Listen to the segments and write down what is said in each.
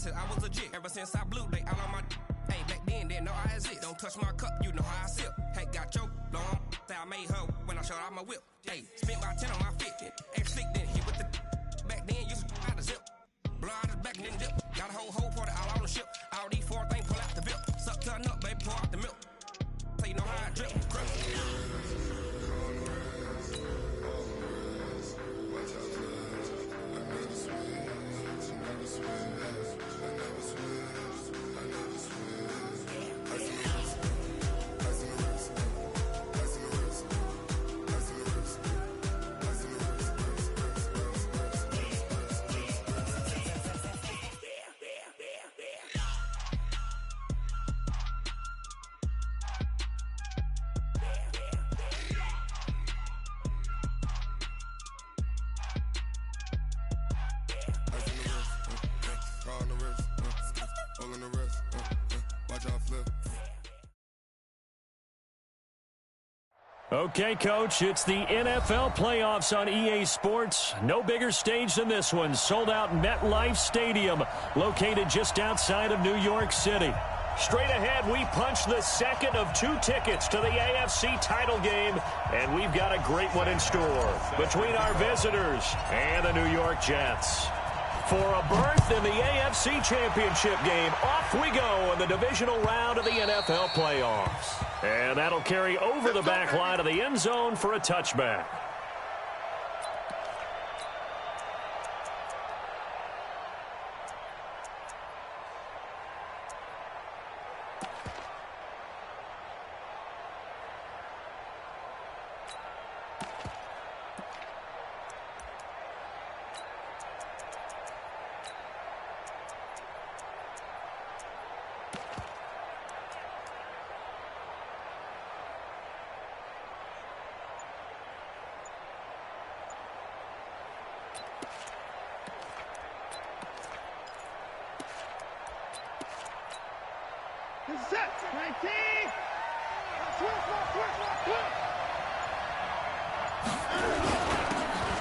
since I was a jit. Ever since I blew, they all on my. Hey, back then, didn't know I exist. Don't touch my cup, you know how I sip. Hey, got your long. Say I made her when I showed out my whip. Hey, spent about 10 on my fit. Ex-slick, then hit with the. Back then, you out the zip. Blow out his back and then dip. Got a whole party all on the ship. All these 4 things pull out the bip. Suck turn up, baby, pour out the milk. So you know how I drip. Okay, Coach, it's the NFL playoffs on EA Sports. No bigger stage than this one. Sold out MetLife Stadium, located just outside of New York City. Straight ahead, we punch the second of 2 tickets to the AFC title game, and we've got a great one in store between our visitors and the New York Jets. For a berth in the AFC Championship game, off we go in the divisional round of the NFL playoffs. And that'll carry over the back line of the end zone for a touchback.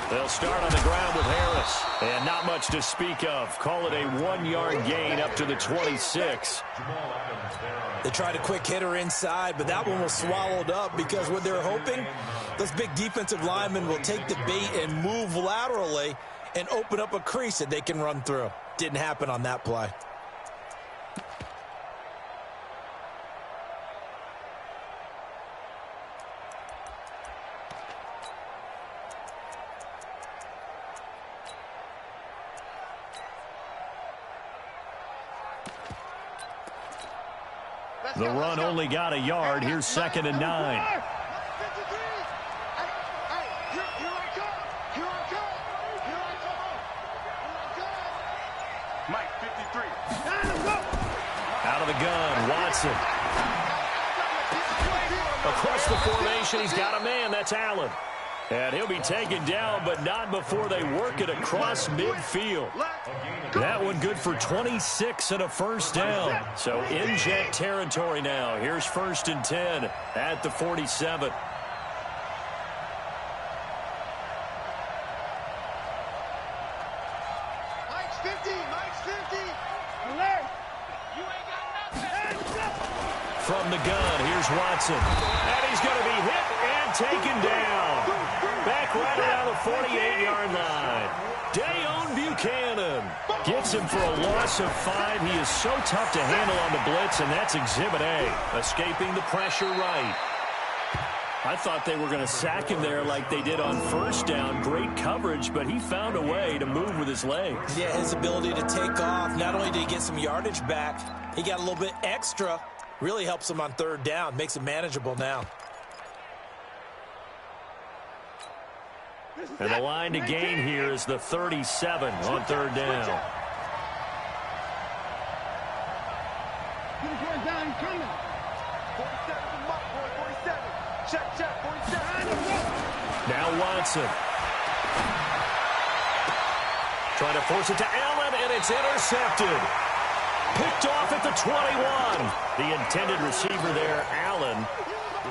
They'll start on the ground with Harris. And not much to speak of. Call it a 1-yard gain up to the 26. They tried a quick hitter inside, but that one was swallowed up because what they're hoping, those big defensive linemen will take the bait and move laterally and open up a crease that they can run through. Didn't happen on that play. The run only got a yard. Here's 2nd and 9. Mike, 53. Out of the gun, Watson. Across the formation, he's got a man. That's Allen. And he'll be taken down, but not before they work it across midfield. That one good for 26 and a first down. So in Jet territory now. Here's 1st and 10 at the 47. Mike's 50. Mike's 50. Alert. You ain't got nothing. From the gun, here's Watson. And he's going to be hit and taken down. Back right around the 48-yard line. Dayon Buchanan gets him for a loss of 5. He is so tough to handle on the blitz, and that's Exhibit A. Escaping the pressure right. I thought they were going to sack him there like they did on 1st down. Great coverage, but he found a way to move with his legs. Yeah, his ability to take off. Not only did he get some yardage back, he got a little bit extra. Really helps him on 3rd down. Makes it manageable now. And the line to gain here is the 37 on 3rd down. Now Watson. Trying to force it to Allen, and it's intercepted. Picked off at the 21. The intended receiver there, Allen.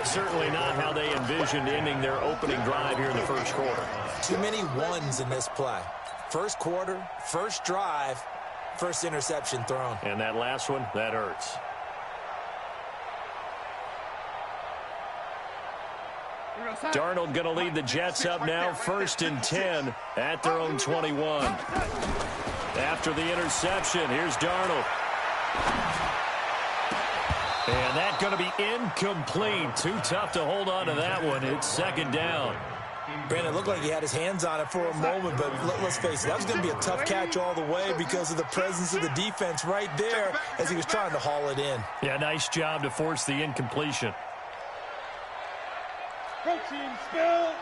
Certainly not how they envisioned ending their opening drive here in the 1st quarter. Too many ones in this play. 1st quarter, 1st drive, first interception thrown. And that last one, that hurts. Darnold going to lead the Jets up now, 1st and 10 at their own 21. After the interception, here's Darnold. And that's going to be incomplete. Too tough to hold on to that one. It's 2nd down. Brandon, it looked like he had his hands on it for a moment, but let's face it, that was going to be a tough catch all the way because of the presence of the defense right there as he was trying to haul it in. Yeah, nice job to force the incompletion. Go team, spill.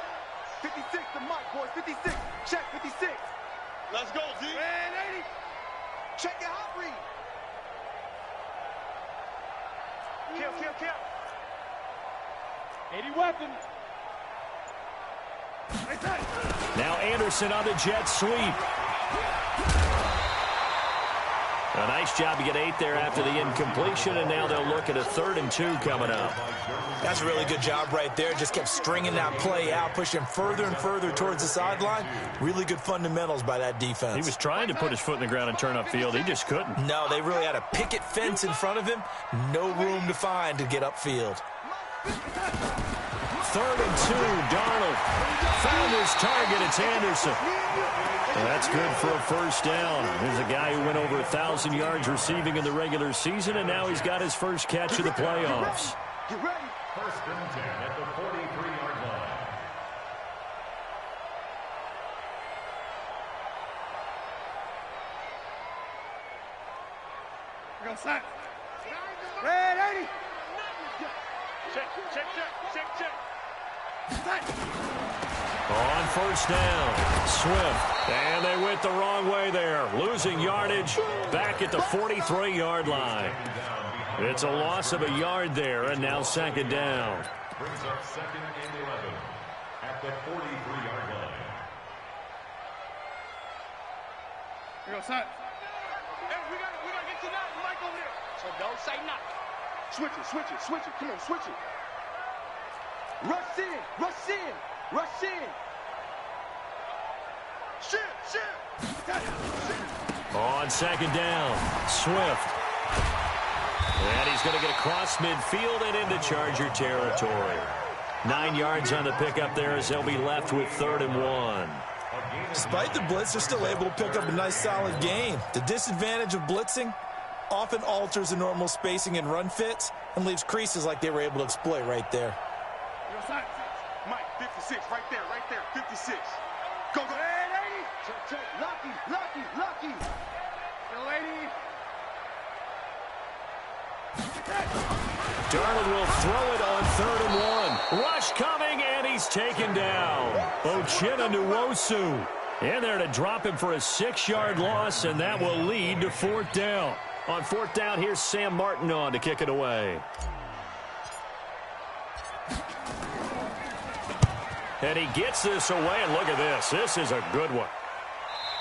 56 to Mike, boys. 56. Check 56. Let's go, Z. Man, 80. Check your hot read. Kill. 80 weapon. Now Anderson on the jet sweep. A nice job to get 8 there after the incompletion, and now they'll look at a 3rd and 2 coming up. That's a really good job right there. Just kept stringing that play out, pushing further and further towards the sideline. Really good fundamentals by that defense. He was trying to put his foot in the ground and turn upfield. He just couldn't. No, they really had a picket fence in front of him. No room to find to get upfield. 3rd and 2, Darnold found his target. It's Anderson. Well, that's good for a 1st down. There's a guy who went over 1,000 yards receiving in the regular season, and now he's got his first catch of the playoffs. Get ready. 1st and 10 at the 43-yard line. We're going to sack. Red 80. Check. On 1st down, Swift. And they went the wrong way there. Losing yardage back at the 43-yard line. It's a loss of a yard there, and now 2nd down. Brings up 2nd and 11 at the 43-yard line. We're going to sack. Hey, we got to get to that. Mike over there. So don't say nothing. Switch it. Come on, switch it. Rush in. Shit. On 2nd down, Swift. And he's going to get across midfield and into Charger territory. 9 yards on the pickup there as they'll be left with 3rd and 1. Despite the blitz, they're still able to pick up a nice solid gain. The disadvantage of blitzing often alters the normal spacing and run fits and leaves creases like they were able to exploit right there. Mike, 56, right there, 56. Go. Hey, 80. Check. Lucky. Still 80. Darnold will throw it on 3rd and 1. Rush coming, and he's taken down. Ochena Nwosu in there to drop him for a 6-yard loss, and that will lead to 4th down. On 4th down, here's Sam Martin on to kick it away. And he gets this away, and look at this. This is a good one.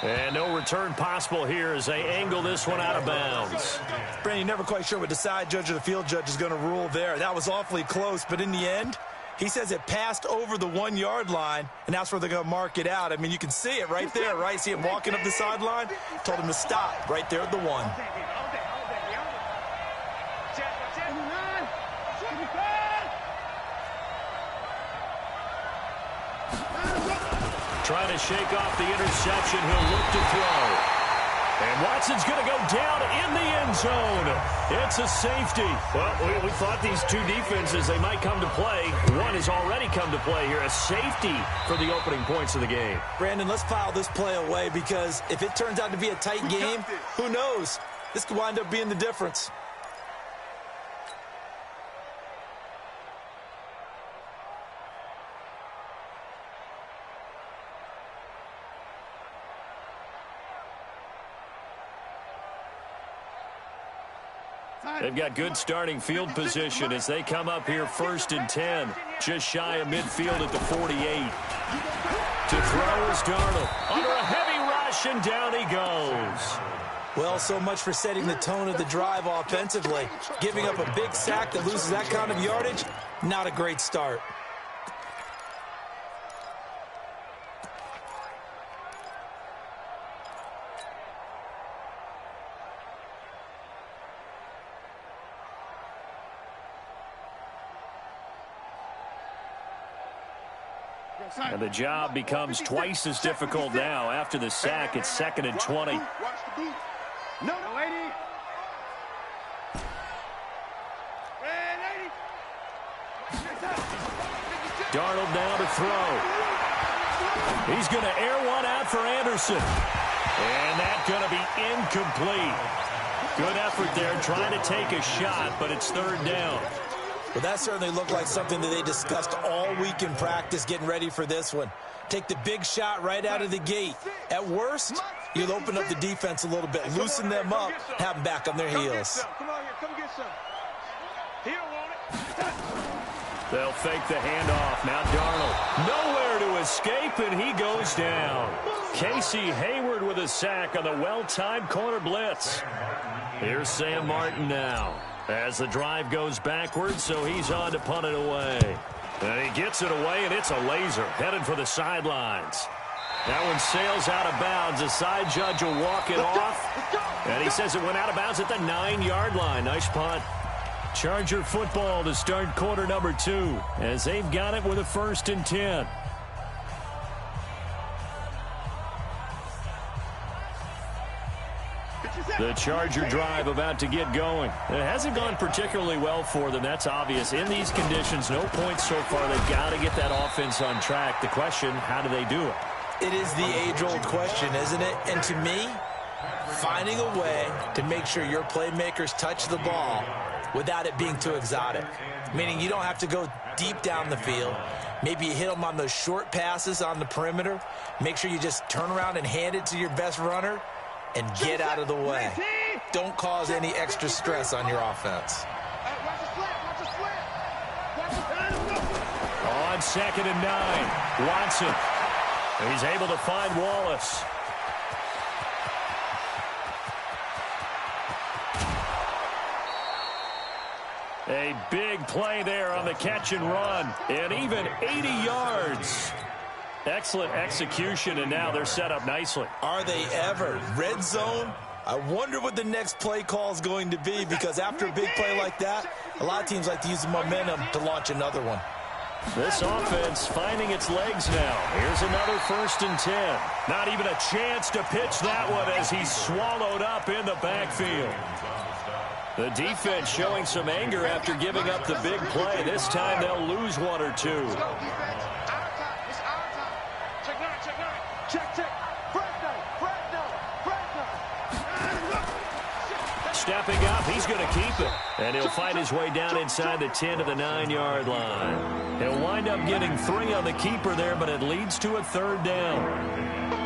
And no return possible here as they angle this one out of bounds. Brandon, you're never quite sure what the side judge or the field judge is going to rule there. That was awfully close, but in the end, he says it passed over the 1-yard line, and that's where they're going to mark it out. I mean, you can see it right there, right? See him walking up the sideline? Told him to stop right there at the 1. Trying to shake off the interception. He'll look to throw. And Watson's going to go down in the end zone. It's a safety. Well, we thought these two defenses, they might come to play. One has already come to play here. A safety for the opening points of the game. Brandon, let's file this play away because if it turns out to be a tight game, who knows? This could wind up being the difference. They've got good starting field position as they come up here 1st and 10. Just shy of midfield at the 48. To throw is Darnold. Under a heavy rush, and down he goes. Well, so much for setting the tone of the drive offensively. Giving up a big sack that loses that kind of yardage, not a great start. And the job becomes twice as difficult now. After the sack, it's 2nd and 20. Watch the boot. No, lady. Darnold now to throw. He's going to air one out for Anderson. And that's going to be incomplete. Good effort there, trying to take a shot, but it's 3rd down. Well, that certainly looked like something that they discussed all week in practice, getting ready for this one. Take the big shot right out of the gate. At worst, you'll open up the defense a little bit, loosen them up, have them back on their heels. Come on here, come get some. He don't want it. They'll fake the handoff. Now Darnold nowhere to escape, and he goes down. Casey Hayward with a sack on the well-timed corner blitz. Here's Sam Martin now as the drive goes backwards, so he's on to punt it away. And he gets it away, and it's a laser headed for the sidelines. That one sails out of bounds. The side judge will walk it off, and he says it went out of bounds at the 9-yard line. Nice punt. Charger football to start quarter number 2 as they've got it with a 1st and 10. The Charger drive about to get going. It hasn't gone particularly well for them. That's obvious. In these conditions, no points so far. They've got to get that offense on track. The question, how do they do it? It is the age-old question, isn't it? And to me, finding a way to make sure your playmakers touch the ball without it being too exotic. Meaning you don't have to go deep down the field. Maybe you hit them on those short passes on the perimeter. Make sure you just turn around and hand it to your best runner and get out of the way. Don't cause any extra stress on your offense. On 2nd and 9, Watson. He's able to find Wallace. A big play there on the catch and run. And even 80 yards. Excellent execution, and now they're set up nicely. Are they ever? Red zone? I wonder what the next play call is going to be, because after a big play like that, a lot of teams like to use the momentum to launch another one. This offense finding its legs now. Here's another 1st and 10. Not even a chance to pitch that one as he's swallowed up in the backfield. The defense showing some anger after giving up the big play. This time they'll lose 1 or 2. Stepping up, he's going to keep it. And he'll find his way down inside the 10 to the 9-yard line. He'll wind up getting 3 on the keeper there, but it leads to a 3rd down.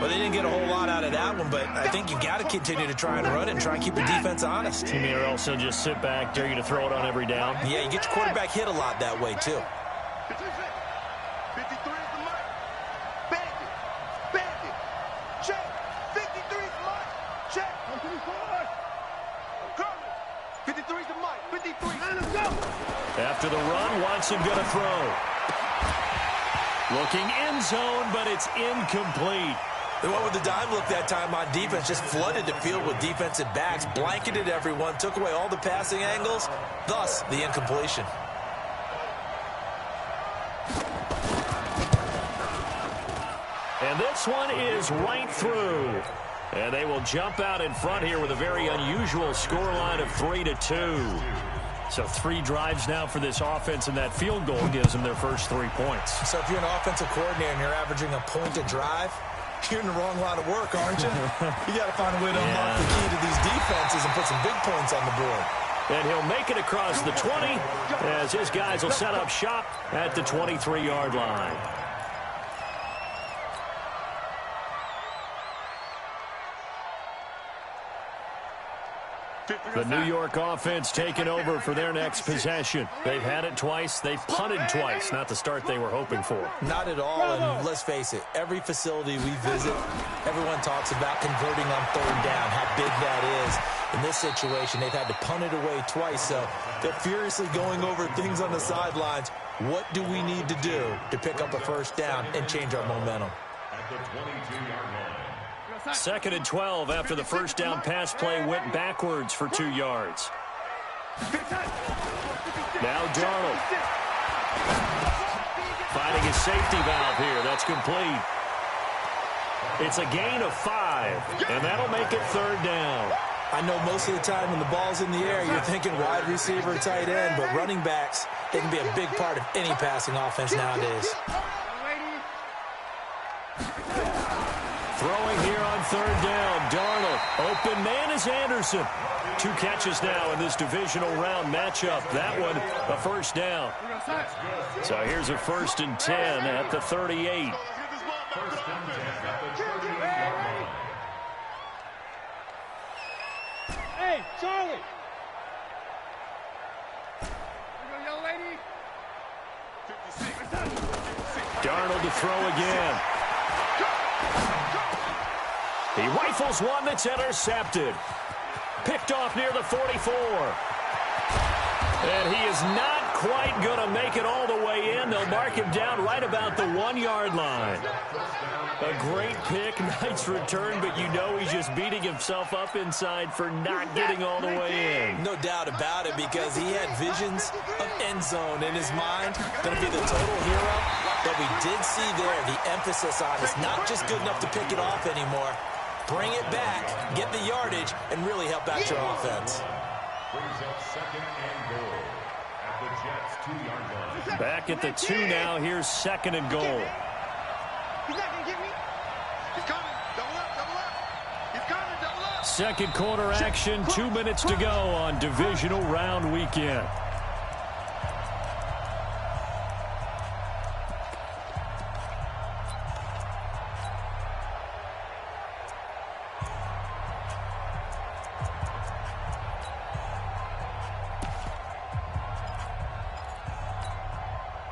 Well, they didn't get a whole lot out of that one, but I think you got to continue to try and run it and try and keep the defense honest. You mean, or else they'll just sit back, dare you to throw it on every down? Yeah, you get your quarterback hit a lot that way, too. After the run, Watson going to throw. Looking end zone, but it's incomplete. They went with the dime look that time on defense, just flooded the field with defensive backs, blanketed everyone, took away all the passing angles, thus the incompletion. And this one is right through. And they will jump out in front here with a very unusual scoreline of 3-2. So 3 drives now for this offense, and that field goal gives them their first 3 points. So if you're an offensive coordinator and you're averaging a point a drive, you're in the wrong line of work, aren't you? You got to find a way to unlock the key to these defenses and put some big points on the board. And he'll make it across the 20 as his guys will set up shop at the 23-yard line. The New York offense taking over for their next possession. They've had it twice. They've punted twice. Not the start they were hoping for. Not at all, and let's face it, every facility we visit, everyone talks about converting on 3rd down, how big that is. In this situation, they've had to punt it away twice, so they're furiously going over things on the sidelines. What do we need to do to pick up a 1st down and change our momentum? At the 22-yard line. 2nd and 12 after the 1st down pass play went backwards for 2 yards. Now Darnold. Finding his safety valve here. That's complete. It's a gain of 5, and that'll make it 3rd down. I know most of the time when the ball's in the air, you're thinking wide receiver, tight end, but running backs, they can be a big part of any passing offense nowadays. Throwing here on 3rd down. Darnold. Open man is Anderson. 2 catches now in this divisional round matchup. That one, a 1st down. So here's a 1st and 10 at the 38. Hey, Charlie! Here go, young lady. 56. Darnold to throw again. He rifles one that's intercepted. Picked off near the 44. And he is not quite going to make it all the way in. They'll mark him down right about the 1-yard line. A great pick, nice return, but you know he's just beating himself up inside for not getting all the way in. No doubt about it, because he had visions of end zone in his mind. Going to be the total hero. But we did see there the emphasis on it's not just good enough to pick it off anymore. Bring it back, get the yardage, and really help out your offense. Brings up 2nd and goal at the Jets' 2-yard line. Back at the 2 now. Here's 2nd and goal. He's not going to get me. He's coming. Double up, double up. He's coming, double up. Second quarter action, 2 minutes to go on divisional round weekend.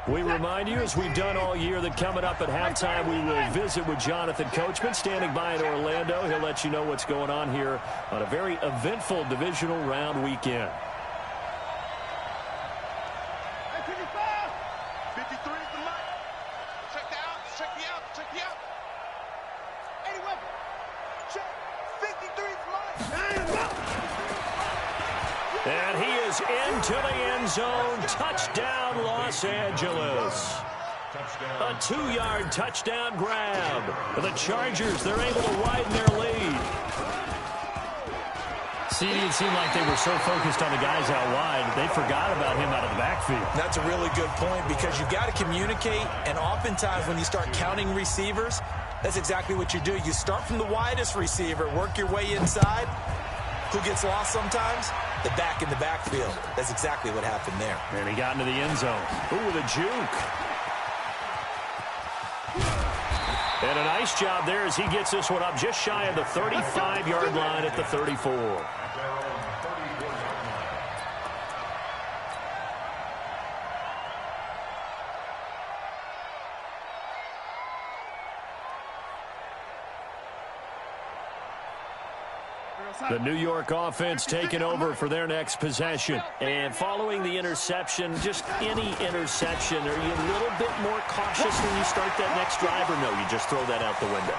We remind you, as we've done all year, that coming up at halftime, we will visit with Jonathan Coachman, standing by in Orlando. He'll let you know what's going on here on a very eventful divisional round weekend. 53 is the mark. Check the out, check the out, check the out. 81. Check. 53 is the mark. And he is into the end zone. Touchdown, Los Angeles. A 2-yard touchdown grab. The Chargers, they're able to widen their lead. See, it seemed like they were so focused on the guys out wide, they forgot about him out of the backfield. That's a really good point, because you got to communicate, and oftentimes when you start counting receivers, that's exactly what you do. You start from the widest receiver, work your way inside. Who gets lost sometimes? The back in the backfield. That's exactly what happened there. And he got into the end zone. Ooh, with a juke. And a nice job there as he gets this one up just shy of the 35-yard line at the 34. The New York offense taking over for their next possession. And following the interception, just any interception, are you a little bit more cautious when you start that next drive, or no, you just throw that out the window?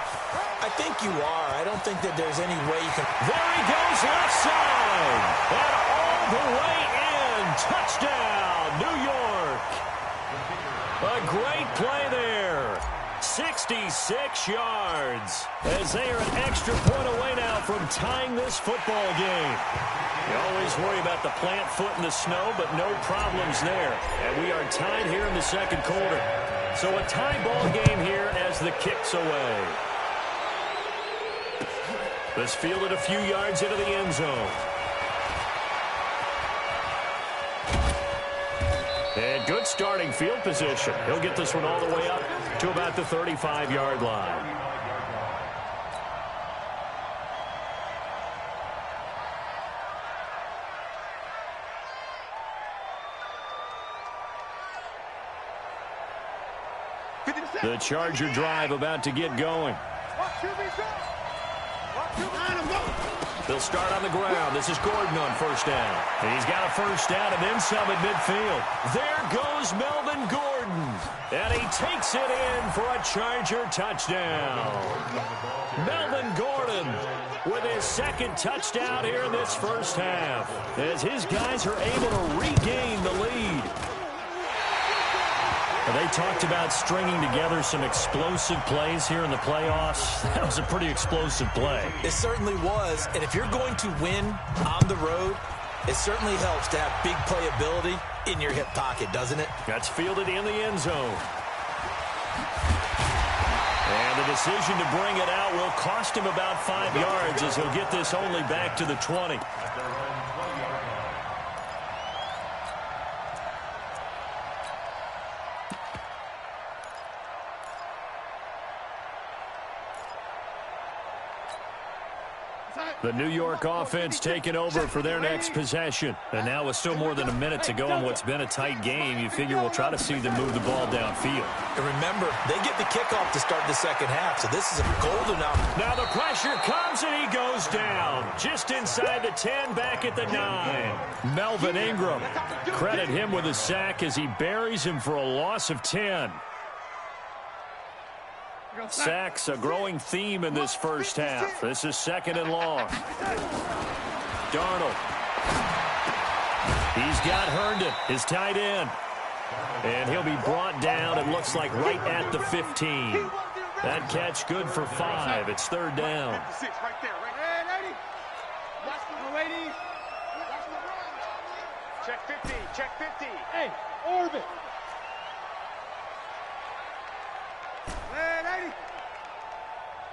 I think you are. I don't think that there's any way you can... There he goes, left side. And all the way in. Touchdown, New York. A great play there. 66 yards as they are an extra point away now from tying this football game. You always worry about the plant foot in the snow, but no problems there. And we are tied here in the second quarter. So a tie ball game here as the kick's away. This fielded a few yards into the end zone. And good starting field position. He'll get this one all the way up to about the 35-yard line. The Charger drive about to get going. They'll start on the ground. This is Gordon on first down. And he's got a first down and then some at midfield. There goes Melvin Gordon. And he takes it in for a Charger touchdown. Melvin Gordon with his second touchdown here in this first half, as his guys are able to regain the lead. And They talked about stringing together some explosive plays here in the playoffs. That was a pretty explosive play. It certainly was, and if you're going to win on the road, it certainly helps to have big playability in your hip pocket, doesn't it? That's fielded in the end zone. And the decision to bring it out will cost him about 5 yards as he'll get this only back to the 20. The New York offense taking over for their next possession. And now with still more than a minute to go in what's been a tight game, you figure we'll try to see them move the ball downfield. And remember, they get the kickoff to start the second half, so this is a golden opportunity. Now the pressure comes and he goes down. Just inside the 10, back at the 9. Melvin Ingram. Credit him with a sack as he buries him for a loss of 10. Sacks, a growing theme in this first half. This is 2nd and long. Darnold. He's got Herndon, his tight end. And he'll be brought down, it looks like, right at the 15. That catch good for 5. It's 3rd down. Check 50, check 50. Hey, orbit.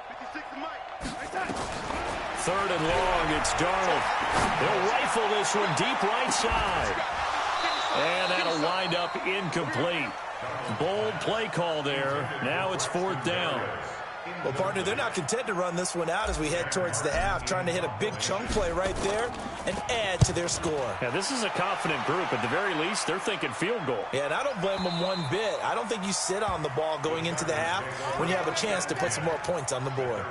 56 to Mike. 3rd and long, it's Darnold. He'll rifle this one deep right side. And that'll wind up incomplete. Bold play call there. Now it's 4th down. Well, partner, they're not content to run this one out as we head towards the half, trying to hit a big chunk play right there and add to their score. Yeah, this is a confident group. At the very least, they're thinking field goal. Yeah, and I don't blame them one bit. I don't think you sit on the ball going into the half when you have a chance to put some more points on the board.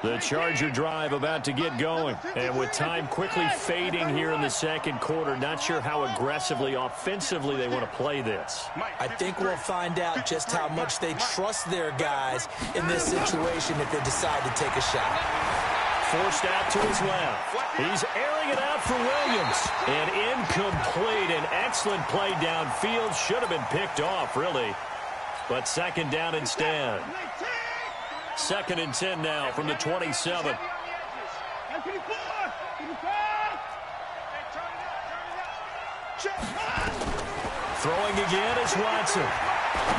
The Charger drive about to get going. And with time quickly fading here in the second quarter, not sure how aggressively, offensively they want to play this. I think we'll find out just how much they trust their guys in this situation if they decide to take a shot. Forced out to his left. He's airing it out for Williams. And incomplete. An excellent play downfield. Should have been picked off, really. But 2nd down instead. 2nd and 10 now from the 27. Throwing again is Watson.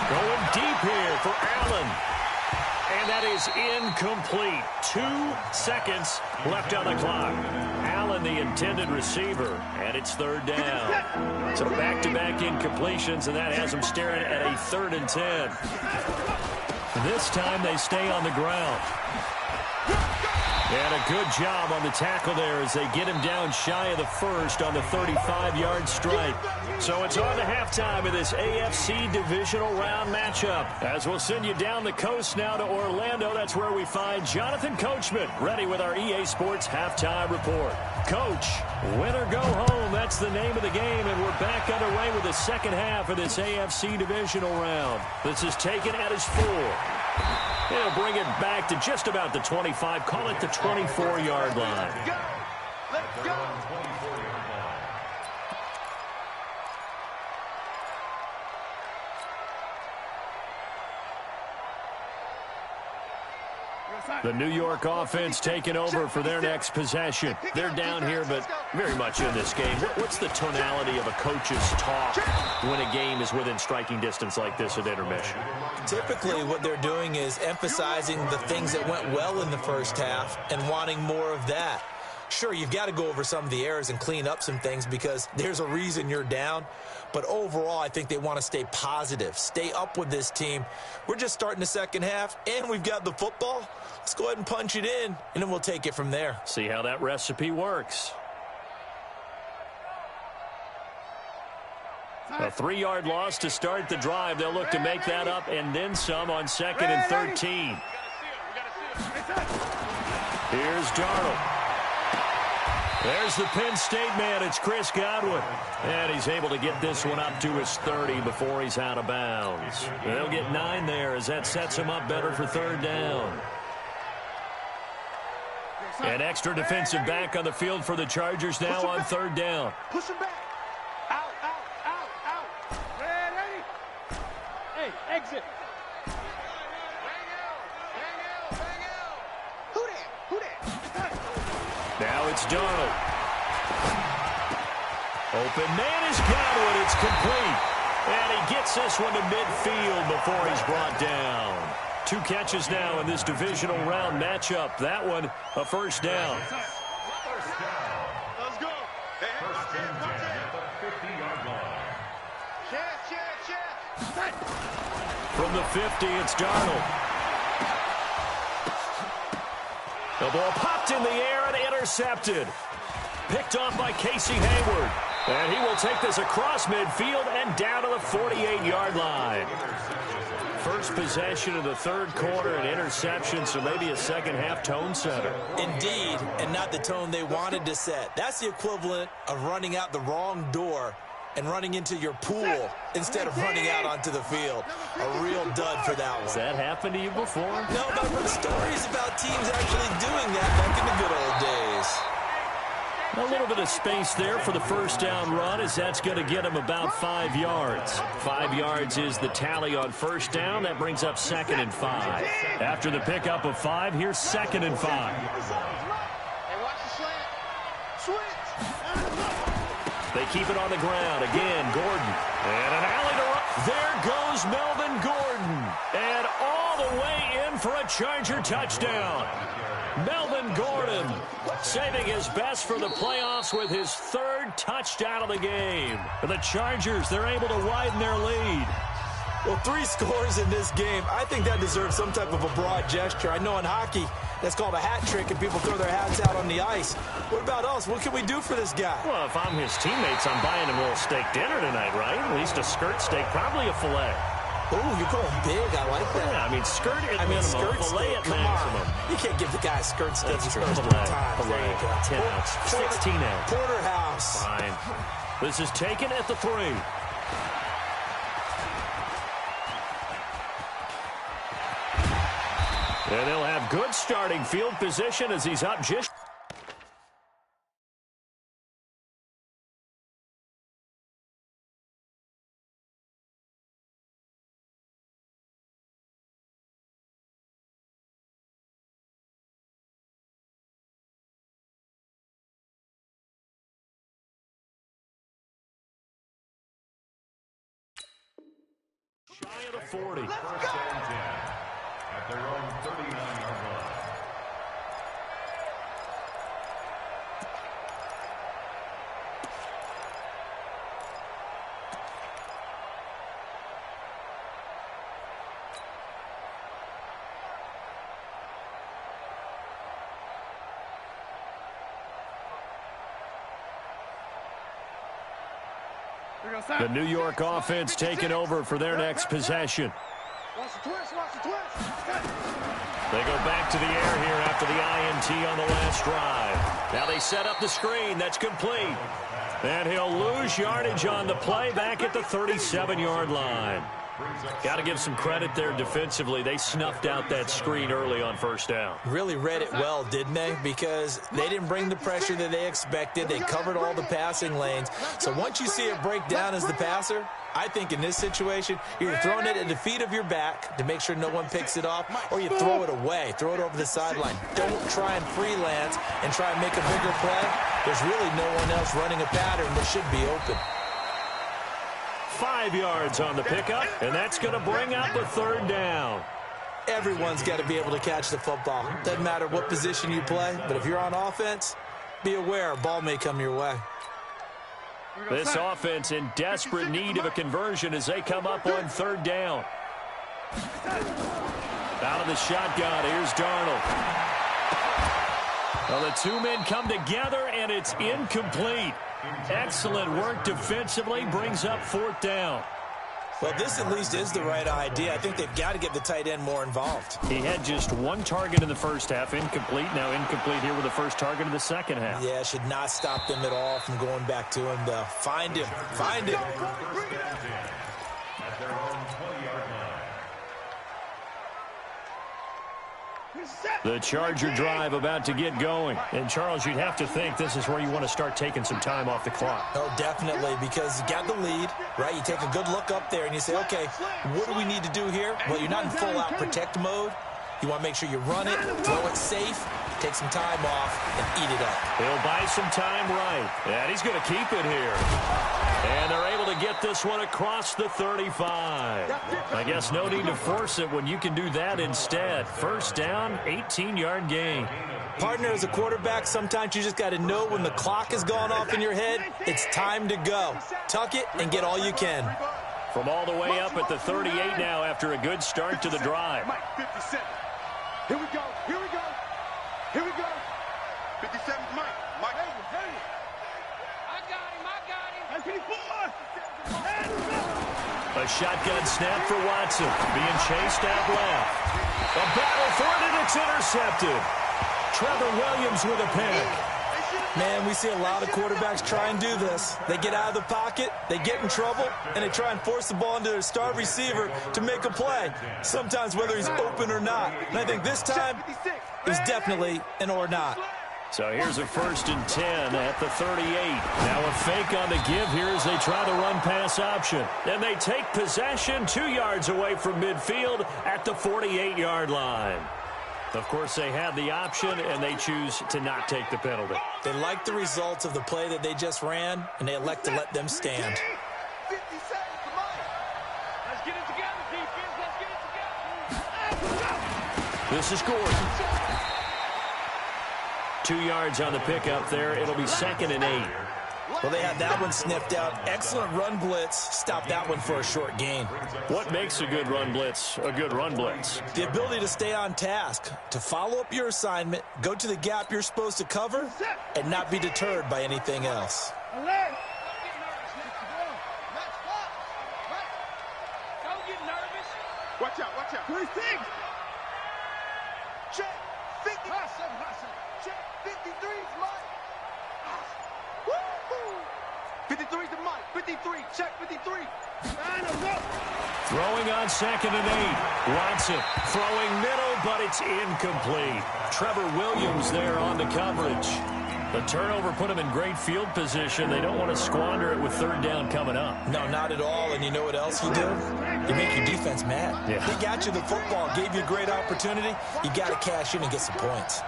Going deep here for Allen. And that is incomplete. 2 seconds left on the clock. Allen, the intended receiver, and it's 3rd down. So back-to-back incompletions, and that has them staring at a 3rd and 10. This time they stay on the ground. And a good job on the tackle there as they get him down shy of the 1st on the 35-yard strike. So it's on to halftime of this AFC divisional round matchup. As we'll send you down the coast now to Orlando, that's where we find Jonathan Coachman, ready with our EA Sports halftime report. Coach, win or go home, that's the name of the game, and we're back underway with the second half of this AFC divisional round. This is taken at his 4. He'll bring it back to just about the 25, call it the 24-yard line. Let's go. The New York offense taking over for their next possession. They're down here, but very much in this game. What's the tonality of a coach's talk when a game is within striking distance like this at intermission? Typically, what they're doing is emphasizing the things that went well in the first half and wanting more of that. Sure, you've got to go over some of the errors and clean up some things because there's a reason you're down. But overall, I think they want to stay positive, stay up with this team. We're just starting the second half, and we've got the football. Let's go ahead and punch it in, and then we'll take it from there. See how that recipe works. A 3-yard loss to start the drive. They'll look to make that up and then some on 2nd and 13. Here's Darnold. There's the Penn State man. It's Chris Godwin. And he's able to get this one up to his 30 before he's out of bounds. They'll get 9 there as that sets him up better for 3rd down. An extra defensive back on the field for the Chargers now on third down. Push him back. Out, out, out, out. Ready? Hey, exit. Who that? Who that? Now it's Darnold. Open man has got one. It's complete. And he gets this one to midfield before he's brought down. 2 catches now in this divisional round matchup. That one, a first down. Let's go. First and 10 at the 50-yard line. Check. From the 50, it's Darnold. The ball popped in the air and intercepted. Picked off by Casey Hayward. And he will take this across midfield and down to the 48-yard line. First possession of the third quarter, an interception, so maybe a second-half tone setter. Indeed, and not the tone they wanted to set. That's the equivalent of running out the wrong door and running into your pool instead of running out onto the field. A real dud for that one. Has that happened to you before? No, but I've heard stories about teams actually doing that back in the good old days. A little bit of space there for the first down run, as that's going to get him about 5 yards. 5 yards is the tally on first down. That brings up 2nd and 5. After the pickup of 5, here's 2nd and 5. Hey, watch the slant. Switch. They keep it on the ground. Again, Gordon. And an alley to run. There goes Melvin Gordon. And all the way in for a Charger touchdown. Melvin Gordon saving his best for the playoffs with his 3rd touchdown of the game. For the Chargers, they're able to widen their lead. Well, 3 scores in this game. I think that deserves some type of a broad gesture. I know in hockey, that's called a hat trick, and people throw their hats out on the ice. What about us? What can we do for this guy? Well, if I'm his teammates, I'm buying him a little steak dinner tonight, right? At least a skirt steak, probably a filet. Oh, you're going big. I like that. Yeah, I mean, skirt at minimum, skirt filet steak. at Come maximum. on. You can't give the guy a skirt steak. That's He's true. supposed to Filet, time. There filet, you go. 10 ounce, 16 ounce. Porterhouse. Fine. This is taken at the 3. And they'll have good starting field position as he's up just. Shy of the 40. First and 10 at their own 39-yard line. The New York offense taking over for their next possession. Watch the twist, watch the twist. They go back to the air here after the INT on the last drive. Now they set up the screen. That's complete. And he'll lose yardage on the play back at the 37-yard line. Got to give some credit there defensively. They snuffed out that screen early on first down. Really read it well, didn't they? Because they didn't bring the pressure that they expected. They covered all the passing lanes. So once you see it break down as the passer, I think in this situation, you're throwing it at the feet of your back to make sure no one picks it off, or you throw it away, throw it over the sideline. Don't try and freelance and try and make a bigger play. There's really no one else running a pattern that should be open. 5 yards on the pickup, and that's going to bring up the third down. Everyone's got to be able to catch the football. Doesn't matter what position you play, but if you're on offense, be aware a ball may come your way. This offense in desperate need of a conversion as they come up on third down. Out of the shotgun, here's Darnold. Well, the 2 men come together, and it's incomplete. Excellent work defensively, brings up fourth down. Well, this at least is the right idea. I think they've got to get the tight end more involved. He had just 1 target in the first half, incomplete. Now incomplete here with the first target of the second half. Yeah, should not stop them at all from going back to him, though. Find him. Find him. First and 10 at their own 20-yard line. The Charger drive about to get going. And, Charles, you'd have to think this is where you want to start taking some time off the clock. Oh, definitely, because you got the lead, right? You take a good look up there and you say, okay, what do we need to do here? Well, you're not in full-out protect mode. You want to make sure you run it, throw it safe, take some time off, and eat it up. He'll buy some time right. And he's going to keep it here. And they're able to get this one across the 35. I guess no need to force it when you can do that instead. First down, 18-yard gain. Partner, as a quarterback, sometimes you just got to know when the clock has gone off in your head, it's time to go. Tuck it and get all you can. From all the way up at the 38 now after a good start to the drive. Mike, 57. Here we go. Here we go. Here we go. 57, Mike. Mike. I got him. 54. A shotgun snap for Watson. Being chased out left. A battle for it, and it's intercepted. Trevor Williams with a pick. Man, we see a lot of quarterbacks try and do this. They get out of the pocket, they get in trouble, and they try and force the ball into their star receiver to make a play, sometimes whether he's open or not. And I think this time, it was definitely an or not. So here's a 1st and 10 at the 38. Now a fake on the give here as they try the run-pass option. And they take possession 2 yards away from midfield at the 48-yard line. Of course, they had the option, and they choose to not take the penalty. They like the results of the play that they just ran, and they elect to let them stand. 50 seconds to Mike. Let's get it together, defense. Let's get it together. This is Gordon. 2 yards on the pickup there. It'll be 2nd and 8. Well, they had that one sniffed out. Excellent run blitz. Stop that one for a short gain. What makes a good run blitz a good run blitz? The ability to stay on task, to follow up your assignment, go to the gap you're supposed to cover, and not be deterred by anything else. Don't get nervous. Watch out, watch out. 3-6. Check. 50. Check. 53's Mike. 53 to Mike. 53. Check 53. Throwing on 2nd and 8. Watson throwing middle, but it's incomplete. Trevor Williams there on the coverage. The turnover put him in great field position. They don't want to squander it with 3rd down coming up. No, not at all. And you know what else you do? You make your defense mad. Yeah. They got you the football, gave you a great opportunity. You got to cash in and get some points.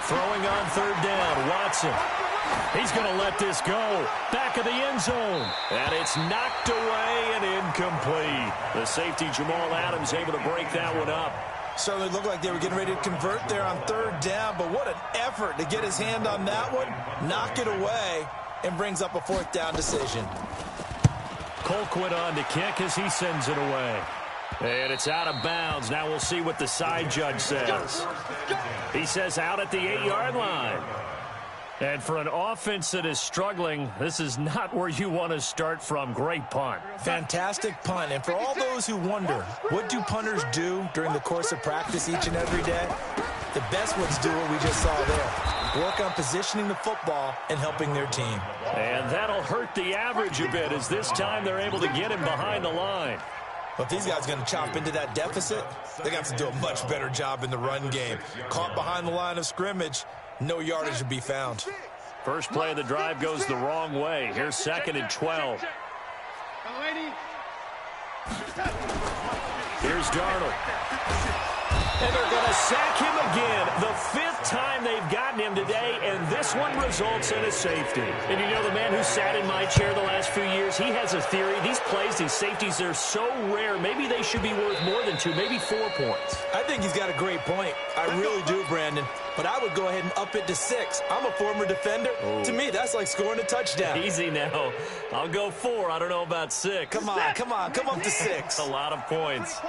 Throwing on 3rd down, Watson. He's going to let this go. Back of the end zone. And it's knocked away and incomplete. The safety, Jamal Adams, able to break that one up. Certainly looked like they were getting ready to convert there on 3rd down, but what an effort to get his hand on that one, knock it away, and brings up a 4th down decision. Colquitt on to kick as he sends it away. And it's out of bounds. Now we'll see what the side judge says. He says out at the 8-yard line. And for an offense that is struggling, this is not where you want to start from. Great punt. Fantastic punt. And for all those who wonder, what do punters do during the course of practice each and every day? The best ones do what we just saw there. Work on positioning the football and helping their team. And that'll hurt the average a bit as this time they're able to get him behind the line. But if these guys are going to chop into that deficit, they're going to have to do a much better job in the run game. Caught behind the line of scrimmage, no yardage to be found. First play of the drive goes the wrong way. Here's 2nd and 12. Here's Darnold. And they're going to sack him again. The 5th time they've gotten him today, and this one results in a safety. And you know, the man who sat in my chair the last few years, he has a theory. These plays, these safeties, they're so rare. Maybe they should be worth more than 2, maybe 4 points. I think he's got a great point. I really do, Brandon. But I would go ahead and up it to 6. I'm a former defender. Oh. To me, that's like scoring a touchdown. Easy now. I'll go 4. I don't know about 6. Come on. Come up to 6. A lot of points.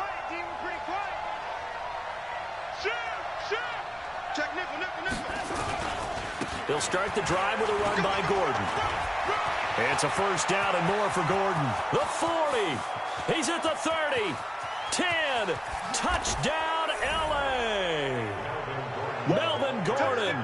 He'll start the drive with a run by Gordon. It's a 1st down and more for Gordon. The 40. He's at the 30. 10. Touchdown, L.A. Melvin Gordon,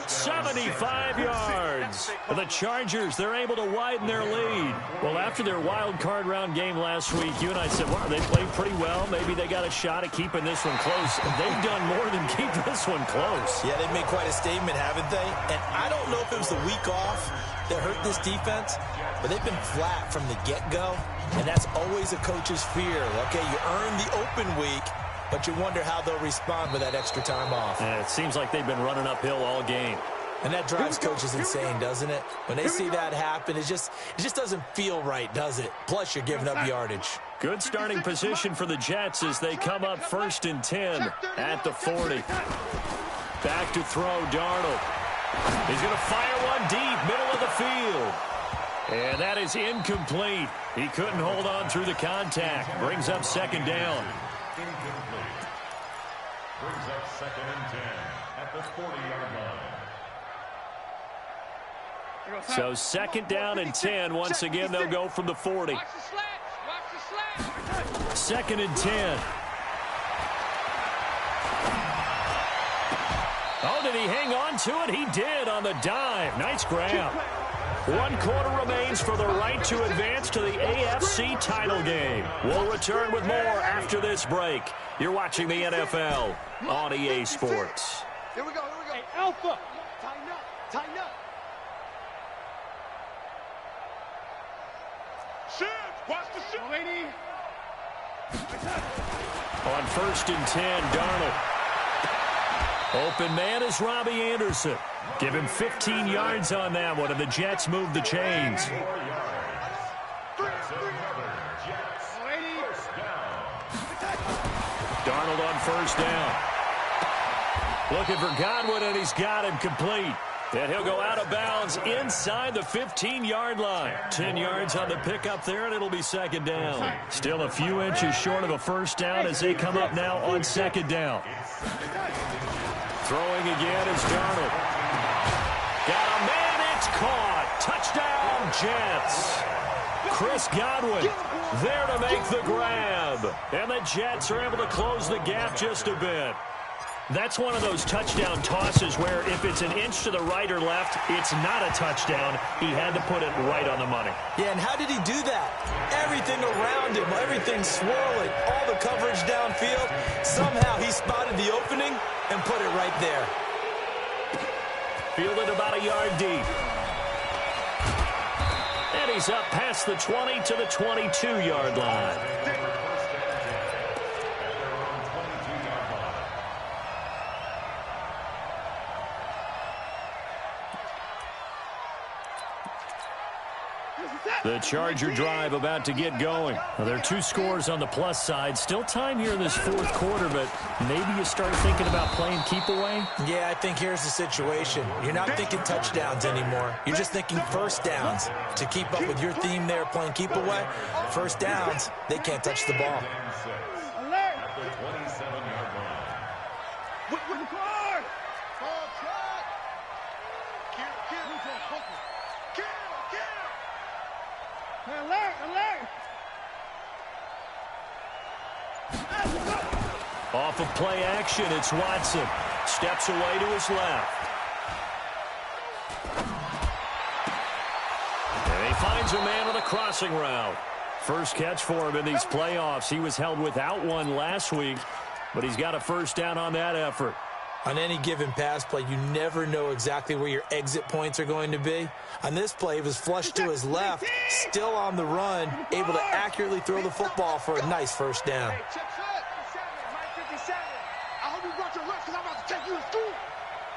75 yards. The Chargers, they're able to widen their lead. Well, after their wild card round game last week, you and I said, wow, they played pretty well. Maybe they got a shot at keeping this one close. They've done more than keep this one close. Yeah, they've made quite a statement, haven't they? And I don't know if it was the week off that hurt this defense, but they've been flat from the get-go, and that's always a coach's fear. Okay, you earn the open week, but you wonder how they'll respond with that extra time off. And it seems like they've been running uphill all game. And that drives coaches insane, doesn't it? When they see that happen, it just doesn't feel right, does it? Plus, you're giving up yardage. Good starting position for the Jets as they come up 1st and 10 at the 40. Back to throw, Darnold. He's going to fire one deep, middle of the field. And that is incomplete. He couldn't hold on through the contact. Brings up 2nd down. Incomplete. Brings up 2nd and 10 at the 40-yard line. So 2nd down and 10. Once again, they'll go from the 40. 2nd and 10. Oh, did he hang on to it? He did on the dive. Nice grab. 1 quarter remains for the right to advance to the AFC title game. We'll return with more after this break. You're watching the NFL on EA Sports. Here we go, here we go. Hey, Alpha. Tighten up, tighten up. Shift, watch the shift. Lady. On 1st and 10, Darnold. Open man is Robbie Anderson. Give him 15 yards on that one, and the Jets move the chains. Darnold on 1st down. Looking for Godwin, and he's got him complete. And he'll go out of bounds inside the 15-yard line. 10 yards on the pickup there, and it'll be 2nd down. Still a few inches short of a 1st down as they come up now on 2nd down. Throwing again is Darnold. Got a man, it's caught. Touchdown, Jets. Chris Godwin there to make the grab. And the Jets are able to close the gap just a bit. That's one of those touchdown tosses where if it's an inch to the right or left, it's not a touchdown. He had to put it right on the money. Yeah, and how did he do that? Everything around him, everything swirling, all the coverage downfield. Somehow he spotted the opening and put it right there. Fielded about a yard deep. And he's up past the 20 to the 22-yard line. The Charger drive about to get going. Well, there are 2 scores on the plus side. Still time here in this 4th quarter, but maybe you start thinking about playing keep away? Yeah, I think here's the situation. You're not thinking touchdowns anymore. You're just thinking 1st downs. To keep up with your theme there, playing keep away, 1st downs, they can't touch the ball. At the 27-yard line. Alert, alert. Off of play action, it's Watson. Steps away to his left. And he finds a man on a crossing route. First catch for him in these playoffs. He was held without one last week, but he's got a 1st down on that effort. On any given pass play, you never know exactly where your exit points are going to be. On this play, he was flushed to his left, still on the run, able to accurately throw the football for a nice 1st down. Hey, check 57. I hope you brought your lunch because I'm about to take you to school.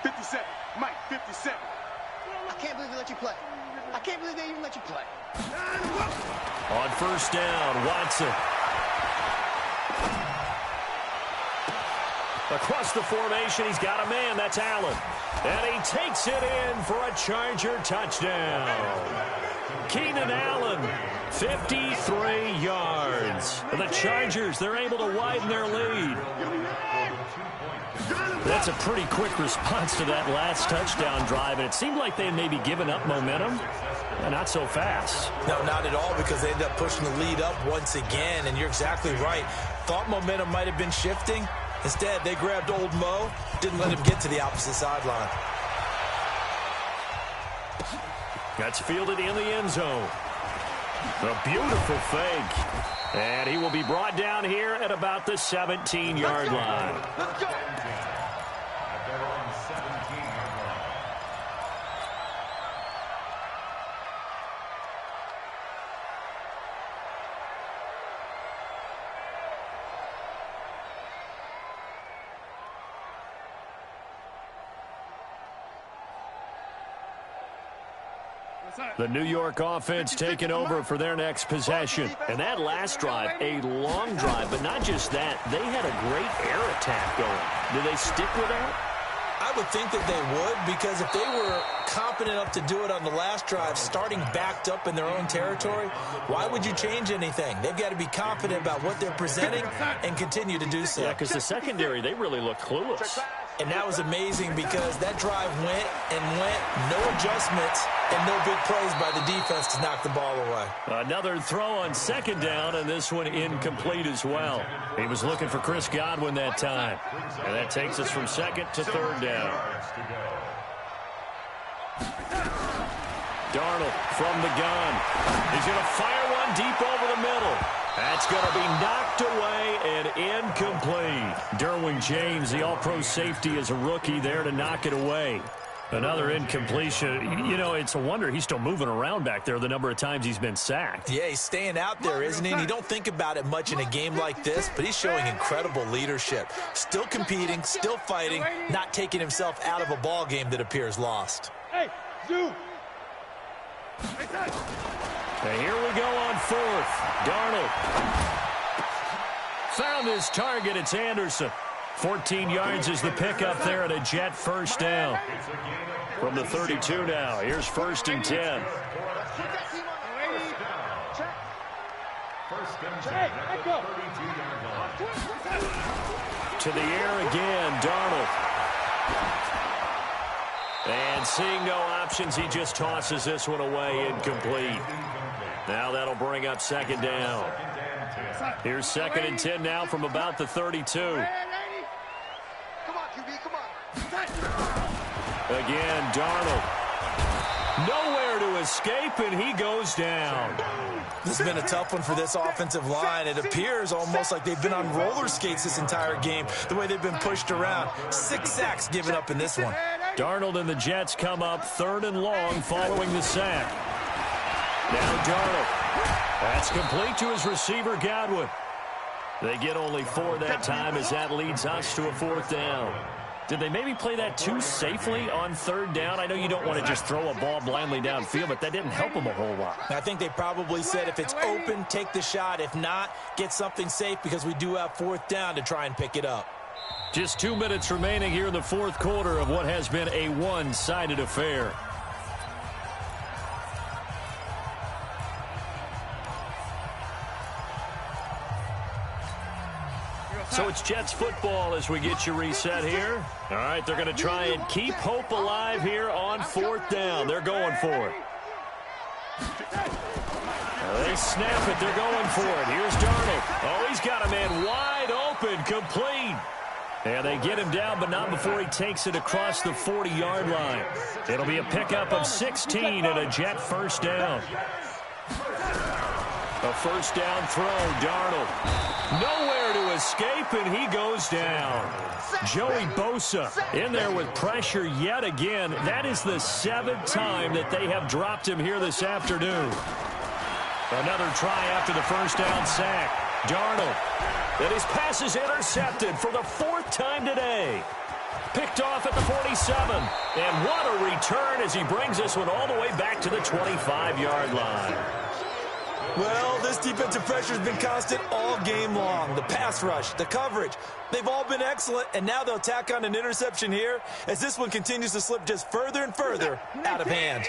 57. Mike, 57. I can't believe they let you play. I can't believe they even let you play. On 1st down, Watson. Across the formation, he's got a man. That's Allen. And he takes it in for a Charger touchdown. Keenan Allen, 53 yards. The Chargers, they're able to widen their lead. That's a pretty quick response to that last touchdown drive, and it seemed like they had maybe given up momentum. Not so fast. No, not at all, because they ended up pushing the lead up once again, and you're exactly right. Thought momentum might have been shifting, Instead, they grabbed old Mo, didn't let him get to the opposite sideline. That's fielded in the end zone. A beautiful fake. And he will be brought down here at about the 17-yard line. Let's go. At their own 17-yard line. The New York offense taking over for their next possession. And that last drive, a long drive, but not just that. They had a great air attack going. Do they stick with that? I would think that they would, because if they were confident enough to do it on the last drive, starting backed up in their own territory, why would you change anything? They've got to be confident about what they're presenting and continue to do so. Yeah, because the secondary, they really look clueless. And that was amazing because that drive went and went, no adjustments and no big plays by the defense to knock the ball away. Another throw on second down, and this one incomplete as well. He was looking for Chris Godwin that time. And that takes us from second to third down. Darnold from the gun. He's going to fire one deep over the middle. That's going to be knocked away and incomplete. Derwin James, the all-pro safety, is a rookie there to knock it away. Another incompletion. You know, it's a wonder he's still moving around back there the number of times he's been sacked. Yeah, he's staying out there, isn't he? And you don't think about it much in a game like this, but he's showing incredible leadership. Still competing, still fighting, not taking himself out of a ball game that appears lost. Hey, Zoo! And here we go on fourth. Darnold found his target. It's Anderson. 14 yards is the pickup there at a Jet first down. From the 32 now. Here's first and 10. To the air again, Darnold. And seeing no options, he just tosses this one away, incomplete. Now that'll bring up second down. Here's second and 10 now from about the 32. Come on, QB, come on. Again, Darnold. Nowhere to escape, and he goes down. This has been a tough one for this offensive line. It appears almost like they've been on roller skates this entire game, the way they've been pushed around. 6 sacks given up in this one. Darnold and the Jets come up third and long following the sack. Now Darnold. That's complete to his receiver, Godwin. They get only 4 that time as that leads us to a fourth down. Did they maybe play that too safely on third down? I know you don't want to just throw a ball blindly downfield, but that didn't help them a whole lot. I think they probably said if it's open, take the shot. If not, get something safe because we do have fourth down to try and pick it up. Just 2 minutes remaining here in the fourth quarter of what has been a one-sided affair. So it's Jets football as we get you reset here. All right, they're going to try and keep hope alive here on fourth down. They're going for it. They snap it. They're going for it. Here's Darnold. Oh, he's got a man wide open, complete. And they get him down, but not before he takes it across the 40-yard line. It'll be a pickup of 16 and a Jet first down. A first down throw, Darnold. Nowhere to escape, and he goes down. Joey Bosa in there with pressure yet again. That is the 7th time that they have dropped him here this afternoon. Another try after the first down sack. Darnold. And his pass is intercepted for the 4th time today. Picked off at the 47. And what a return as he brings this one all the way back to the 25-yard line. Well, this defensive pressure has been constant all game long. The pass rush, the coverage, they've all been excellent, and now they'll tack on an interception here as this one continues to slip just further and further out of hand.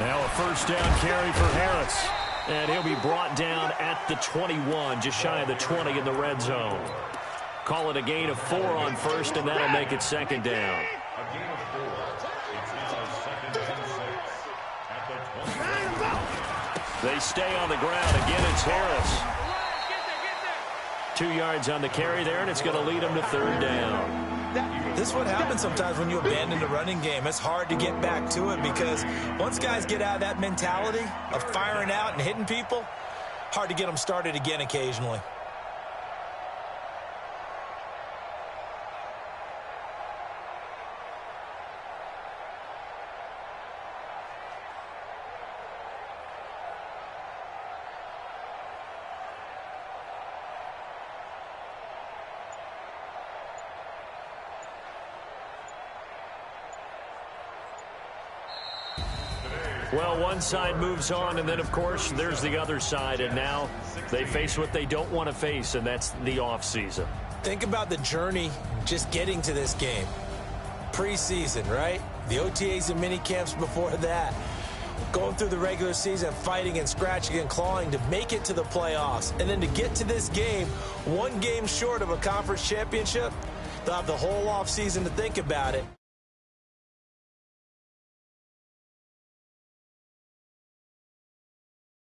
Now a first down carry for Harris, and he'll be brought down at the 21, just shy of the 20 in the red zone. Call it a gain of 4 on first, and that'll make it second down. A gain of 4. It's now second and 6 at the 20. They stay on the ground. Again, it's Harris. 2 yards on the carry there, and it's going to lead them to third down. This is what happens sometimes when you abandon the running game. It's hard to get back to it because once guys get out of that mentality of firing out and hitting people, hard to get them started again occasionally. Well, one side moves on, and then, of course, there's the other side, and now they face what they don't want to face, and that's the offseason. Think about the journey just getting to this game. Preseason, right? The OTAs and mini camps before that. Going through the regular season, fighting and scratching and clawing to make it to the playoffs. And then to get to this game, one game short of a conference championship, they'll have the whole offseason to think about it.